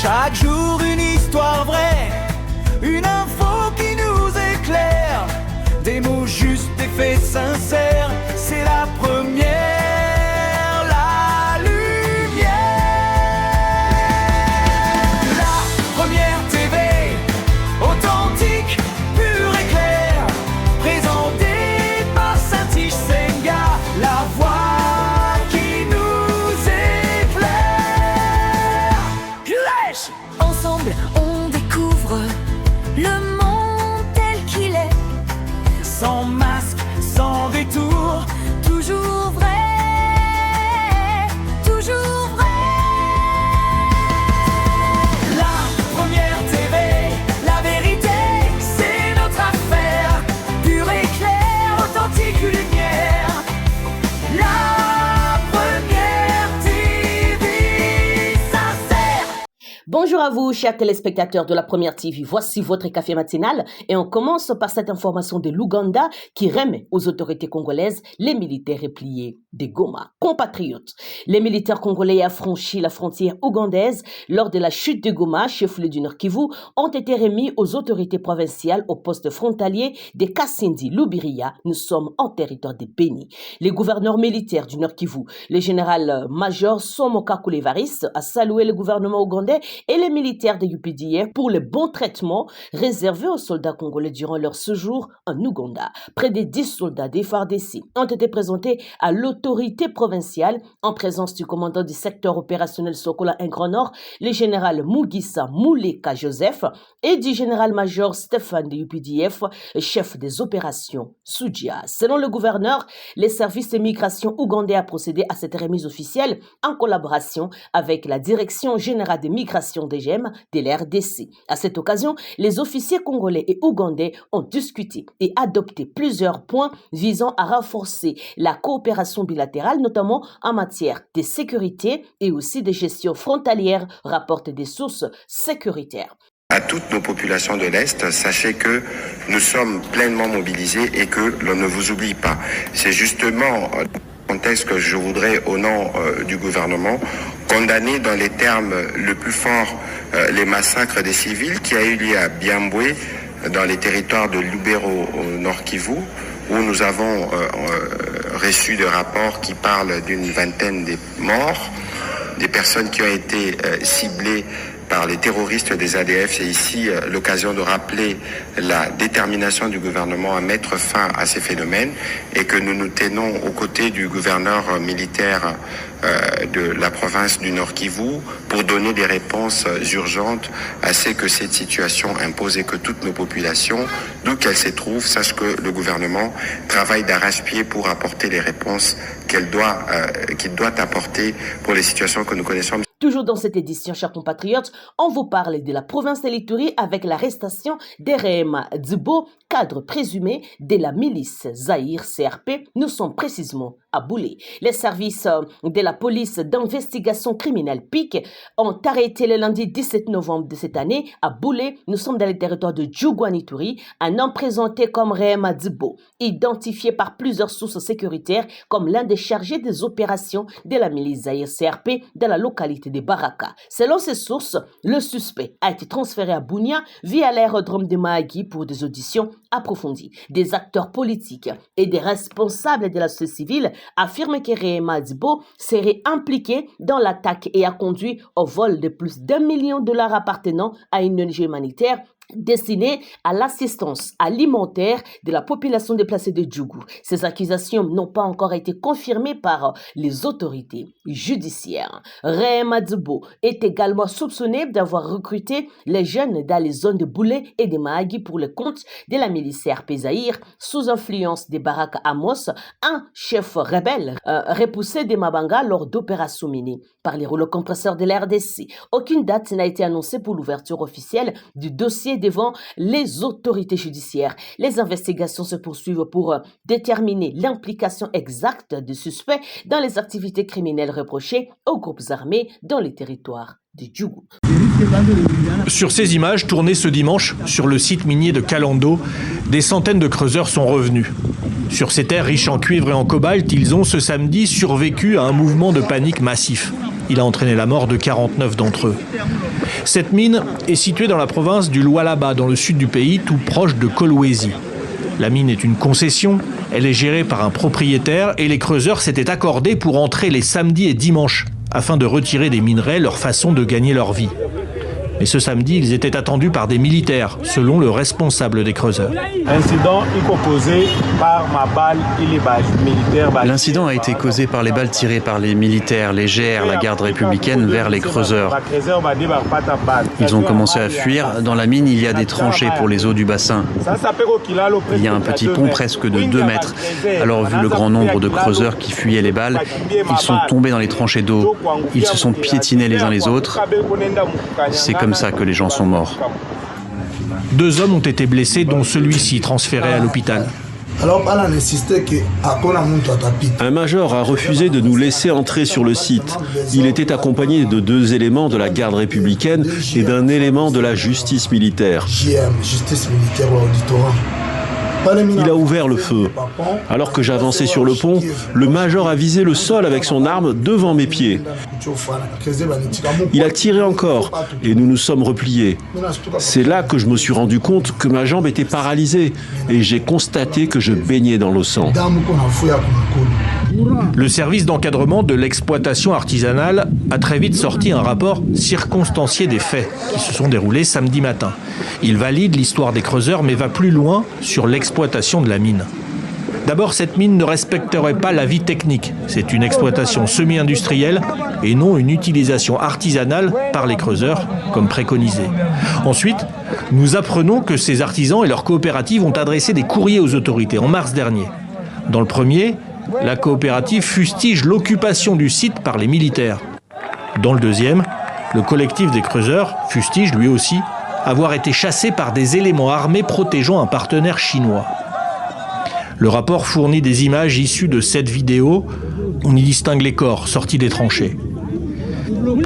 Chaque jour une histoire vraie, une info qui nous éclaire, des mots justes, des faits sincères, c'est la première, la lumière. La première TV, authentique, pure et claire, présentée par Saint-Tige Senga, la voix qui nous éclaire. Yes! Ensemble, on découvre le monde tel qu'il est. Sans masque, sans détour, Toujours vrai, toujours vrai. la première TV, la vérité, c'est notre affaire. Pure et claire, authentique lumière. La première TV sincère. Bonjour à vous, chers téléspectateurs de la Première TV. Voici votre café matinal et on commence par cette information de l'Ouganda qui remet aux autorités congolaises les militaires repliés de Goma. Compatriotes, les militaires congolais ayant franchi la frontière ougandaise lors de la chute de Goma, chef-lieu du Nord Kivu, ont été remis aux autorités provinciales au poste frontalier de Kasindi, Lubiria. Nous sommes en territoire de Beni. Les gouverneurs militaires du Nord Kivu, le général-major Somoka Koulevaris, a salué le gouvernement ougandais et les militaires de UPDF pour le bon traitement réservé aux soldats congolais durant leur séjour en Ouganda. Près de 10 soldats des FARDC ont été présentés à l'autorité provinciale en présence du commandant du secteur opérationnel Sokola Grand Nord, le général Mugisa Mouleka Joseph et du général-major Stéphane de UPDF, chef des opérations Soudja. Selon le gouverneur, les services de migration ougandais a procédé à cette remise officielle en collaboration avec la Direction générale de migration des GEM de l'RDC. À cette occasion, les officiers congolais et ougandais ont discuté et adopté plusieurs points visant à renforcer la coopération bilatérale, notamment en matière de sécurité et aussi de gestion frontalière, rapportent des sources sécuritaires. À toutes nos populations de l'Est, sachez que nous sommes pleinement mobilisés et que l'on ne vous oublie pas. C'est justement le contexte que je voudrais, au nom du gouvernement, condamner dans les termes le plus forts les massacres des civils qui a eu lieu à Biambwe, dans les territoires de Lubero au Nord Kivu, où nous avons reçu des rapports qui parlent d'une vingtaine de morts, des personnes qui ont été ciblées par les terroristes des ADF. C'est ici l'occasion de rappeler la détermination du gouvernement à mettre fin à ces phénomènes et que nous nous tenons aux côtés du gouverneur militaire de la province du Nord Kivu pour donner des réponses urgentes à ce que cette situation impose et que toutes nos populations, d'où qu'elles se trouvent, sachent que le gouvernement travaille d'arrache-pied pour apporter les réponses qu'il doit apporter pour les situations que nous connaissons. Toujours dans cette édition, chers compatriotes, on vous parle de la province de l'Ituri avec l'arrestation d'Erema Dzibo, cadre présumé de la milice Zaïre CRP. Nous sommes précisément à Boulé. Les services de la police d'investigation criminelle PIC ont arrêté le lundi 17 novembre de cette année à Boulé. Nous sommes dans le territoire de Djougouan-Ituri, un homme présenté comme Erema Dzibo, identifié par plusieurs sources sécuritaires comme l'un des chargés des opérations de la milice Zaïre CRP dans la localité de Baraka. Selon ces sources, le suspect a été transféré à Bunia via l'aérodrome de Mahagi pour des auditions approfondies. Des acteurs politiques et des responsables de la société civile affirment que Erema Dzibo serait impliqué dans l'attaque et a conduit au vol de plus d'$1 million appartenant à une ONG humanitaire destinée à l'assistance alimentaire de la population déplacée de Djougou. Ces accusations n'ont pas encore été confirmées par les autorités judiciaires. Erema Dzibo est également soupçonné d'avoir recruté les jeunes dans les zones de Boulé et de Mahagi pour le compte de la milice CRP Zaïre sous influence de Baraka Amos, un chef rebelle repoussé de Mabanga lors d'opérations menées par les rouleaux compresseurs de la RDC. Aucune date n'a été annoncée pour l'ouverture officielle du dossier devant les autorités judiciaires. Les investigations se poursuivent pour déterminer l'implication exacte du suspect dans les activités criminelles reprochées aux groupes armés dans les territoires de Djougou. Sur ces images tournées ce dimanche sur le site minier de Kalando, des centaines de creuseurs sont revenus. Sur ces terres riches en cuivre et en cobalt, ils ont ce samedi survécu à un mouvement de panique massif. Il a entraîné la mort de 49 d'entre eux. Cette mine est située dans la province du Lualaba, dans le sud du pays, tout proche de Kolwezi. La mine est une concession, elle est gérée par un propriétaire et les creuseurs s'étaient accordés pour entrer les samedis et dimanches afin de retirer des minerais leur façon de gagner leur vie. Mais ce samedi, ils étaient attendus par des militaires, selon le responsable des creuseurs. L'incident a été causé par les balles tirées par les militaires, les GR, la garde républicaine vers les creuseurs. Ils ont commencé à fuir. Dans la mine, il y a des tranchées pour les eaux du bassin. Il y a un petit pont presque de 2 mètres. Alors, vu le grand nombre de creuseurs qui fuyaient les balles, ils sont tombés dans les tranchées d'eau. Ils se sont piétinés les uns les autres. C'est comme ça que les gens sont morts. 2 hommes ont été blessés, dont celui-ci transféré à l'hôpital. Un major a refusé de nous laisser entrer sur le site. Il était accompagné de 2 éléments de la garde républicaine et d'un élément de la justice militaire. Il a ouvert le feu. Alors que j'avançais sur le pont, le major a visé le sol avec son arme devant mes pieds. Il a tiré encore et nous nous sommes repliés. C'est là que je me suis rendu compte que ma jambe était paralysée et j'ai constaté que je baignais dans le sang. Le service d'encadrement de l'exploitation artisanale a très vite sorti un rapport circonstancié des faits qui se sont déroulés samedi matin. Il valide l'histoire des creuseurs mais va plus loin sur l'exploitation de la mine. D'abord, cette mine ne respecterait pas la vie technique. C'est une exploitation semi-industrielle et non une utilisation artisanale par les creuseurs, comme préconisé. Ensuite, nous apprenons que ces artisans et leurs coopératives ont adressé des courriers aux autorités en mars dernier. Dans le premier, la coopérative fustige l'occupation du site par les militaires. Dans le deuxième, le collectif des creuseurs fustige lui aussi avoir été chassé par des éléments armés protégeant un partenaire chinois. Le rapport fournit des images issues de cette vidéo. On y distingue les corps sortis des tranchées.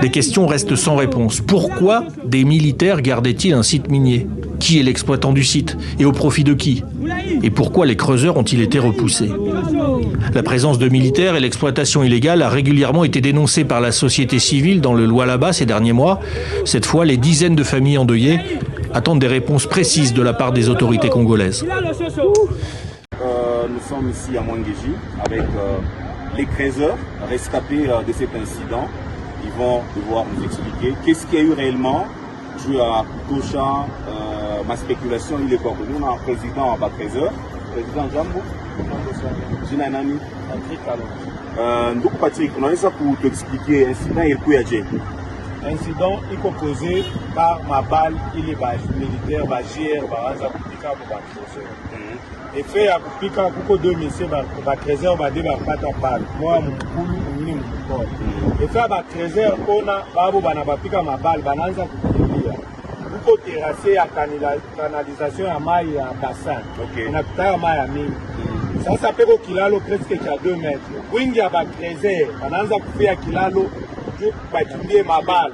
Les questions restent sans réponse. Pourquoi des militaires gardaient-ils un site minier? Qui est l'exploitant du site? Et au profit de qui? Et pourquoi les creuseurs ont-ils été repoussés? La présence de militaires et l'exploitation illégale a régulièrement été dénoncée par la société civile dans le Lualaba ces derniers mois. Cette fois, les dizaines de familles endeuillées attendent des réponses précises de la part des autorités congolaises. Nous sommes ici à Mwangeji avec les creuseurs rescapés de cet incident. Ils vont devoir nous expliquer qu'est-ce qu'il y a eu réellement. Dû à Kutosha, ma spéculation, il est coordonné. On a un président à Bakrezer, président Jambo. Jina nani? Patrick. Patrick, on a ça pour t'expliquer l'incident et le Kouyaje. Incident est composé par ma balle, il est militaire, GR, Baranza Kupika, et fait à Kupika, Kuko 2 messieurs, Bakrezer, Badeba, Balle. Moi, mon boulot, mon et fait à Bakrezer, on a Babo Banabapika, ma balle, Bananza Kupika. Kuko terrassé à canalisation à maille à bassin. On a tout à maille à mine. Ça s'appelle au Kilalo presque à 2 mètres. Wingi à Bakrezer, Bananza Kupika Kilalo. Bakimbie mabala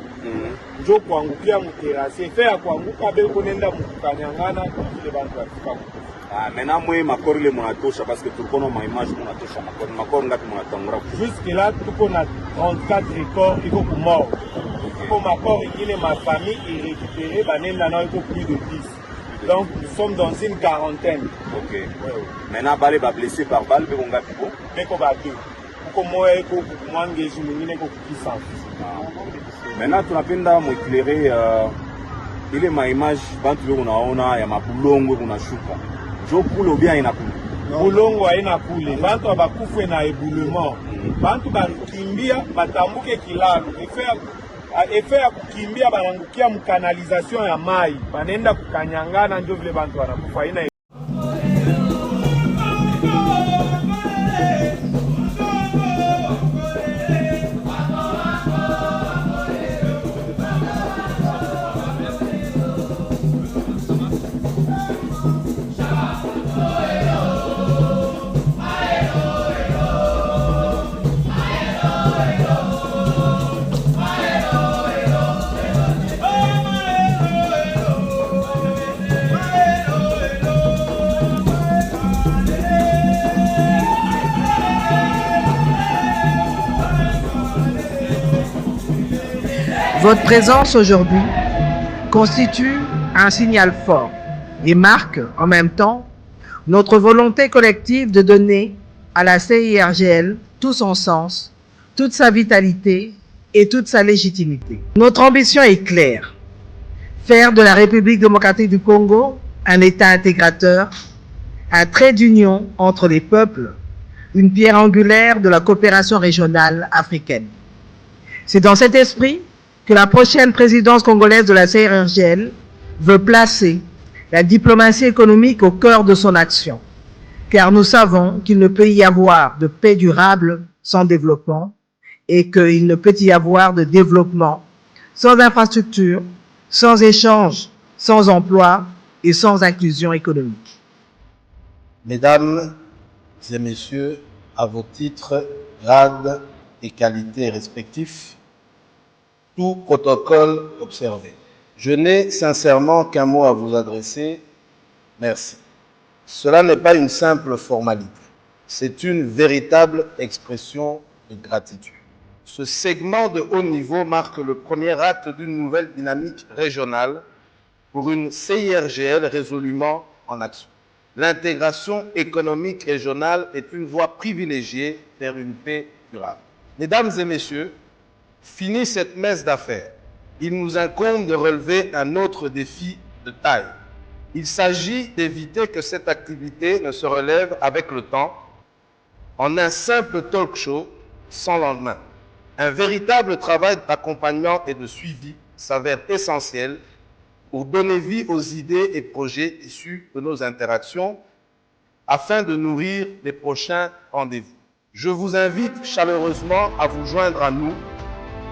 njo kuangukia muterasi fe ya kuanguka be kunenda mukanyangana ile bantu bafika. Maintenant moi makoro ile munatosha parce que tulikono ma image munatosha makoro ngapi munatangura jusque là tuko na 34 records iko ku mort iko makoro ingine ma famille est récupérée banenda na iko plus de 10. Donc nous sommes dans une quarantaine. OK. Maintenant balé ba blessé par balle be ngapi ko beko ba 2. Maintenant tunapenda muéclairer ile ma image bantu leo unaona ya mabulongo kunashuka. Jo kulo bien inakula. Bulongo haina kule. Bantu abakufe na éboulement. Bantu bakimbia batambuke kilalo. Efe ya kukimbia banangukia mkanalisation ya mai. Banenda kukanyangana ndio vile bantu wanakufa. Haina. Votre présence aujourd'hui constitue un signal fort et marque en même temps notre volonté collective de donner à la CIRGL tout son sens, toute sa vitalité et toute sa légitimité. Notre ambition est claire: faire de la République démocratique du Congo un État intégrateur, un trait d'union entre les peuples, une pierre angulaire de la coopération régionale africaine. C'est dans cet esprit que la prochaine présidence congolaise de la CIRGL veut placer la diplomatie économique au cœur de son action, car nous savons qu'il ne peut y avoir de paix durable sans développement et qu'il ne peut y avoir de développement sans infrastructure, sans échange, sans emploi et sans inclusion économique. Mesdames et messieurs, à vos titres, grades et qualités respectifs, tout protocole observé. Je n'ai sincèrement qu'un mot à vous adresser: merci. Cela n'est pas une simple formalité, c'est une véritable expression de gratitude. Ce segment de haut niveau marque le premier acte d'une nouvelle dynamique régionale pour une CIRGL résolument en action. L'intégration économique régionale est une voie privilégiée vers une paix durable. Mesdames et messieurs, finie cette messe d'affaires, il nous incombe de relever un autre défi de taille. Il s'agit d'éviter que cette activité ne se relève avec le temps en un simple talk show sans lendemain. Un véritable travail d'accompagnement et de suivi s'avère essentiel pour donner vie aux idées et projets issus de nos interactions afin de nourrir les prochains rendez-vous. Je vous invite chaleureusement à vous joindre à nous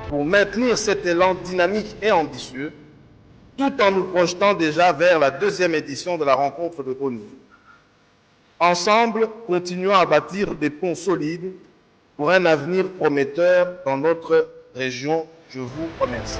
pour maintenir cet élan dynamique et ambitieux, tout en nous projetant déjà vers la deuxième édition de la rencontre de haut niveau. Ensemble, continuons à bâtir des ponts solides pour un avenir prometteur dans notre région. Je vous remercie.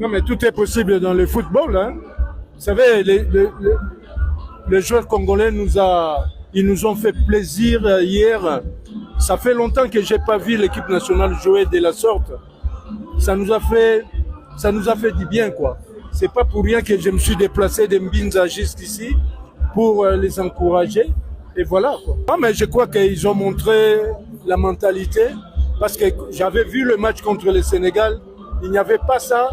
Non, mais tout est possible dans le football. Hein. Vous savez, les joueurs congolais ils nous ont fait plaisir hier. Ça fait longtemps que j'ai pas vu l'équipe nationale jouer de la sorte. Ça nous a fait du bien, quoi. C'est pas pour rien que je me suis déplacé de Mbinza jusqu'ici pour les encourager. Et voilà, quoi. Non, mais je crois qu'ils ont montré la mentalité parce que j'avais vu le match contre le Sénégal. Il n'y avait pas ça.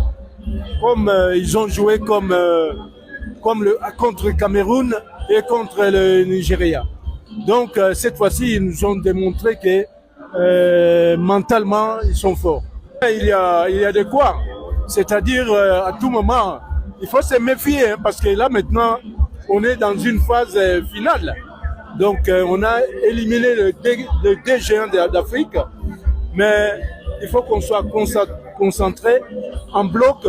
Comme ils ont joué contre le Cameroun et contre le Nigeria. Donc cette fois-ci, ils nous ont démontré que mentalement, ils sont forts. Il y a de quoi. C'est-à-dire, à tout moment, il faut se méfier, hein, parce que là maintenant, on est dans une phase finale. Donc on a éliminé les deux géants d'Afrique, mais il faut qu'on soit concentré en bloc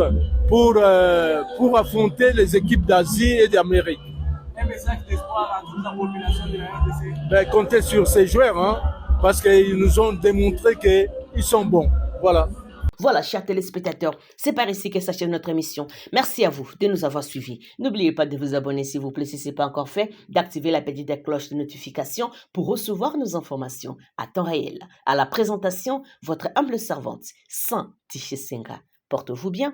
pour affronter les équipes d'Asie et d'Amérique. Un message d'espoir à toute la population de la RDC. Comptez sur ces joueurs, hein, parce qu'ils nous ont démontré qu'ils sont bons. Voilà. Voilà, chers téléspectateurs, c'est par ici que s'achève notre émission. Merci à vous de nous avoir suivis. N'oubliez pas de vous abonner s'il vous plaît si ce n'est pas encore fait, d'activer la petite cloche de notification pour recevoir nos informations à temps réel. À la présentation, votre humble servante, Saint Tiché Senga. Portez-vous bien.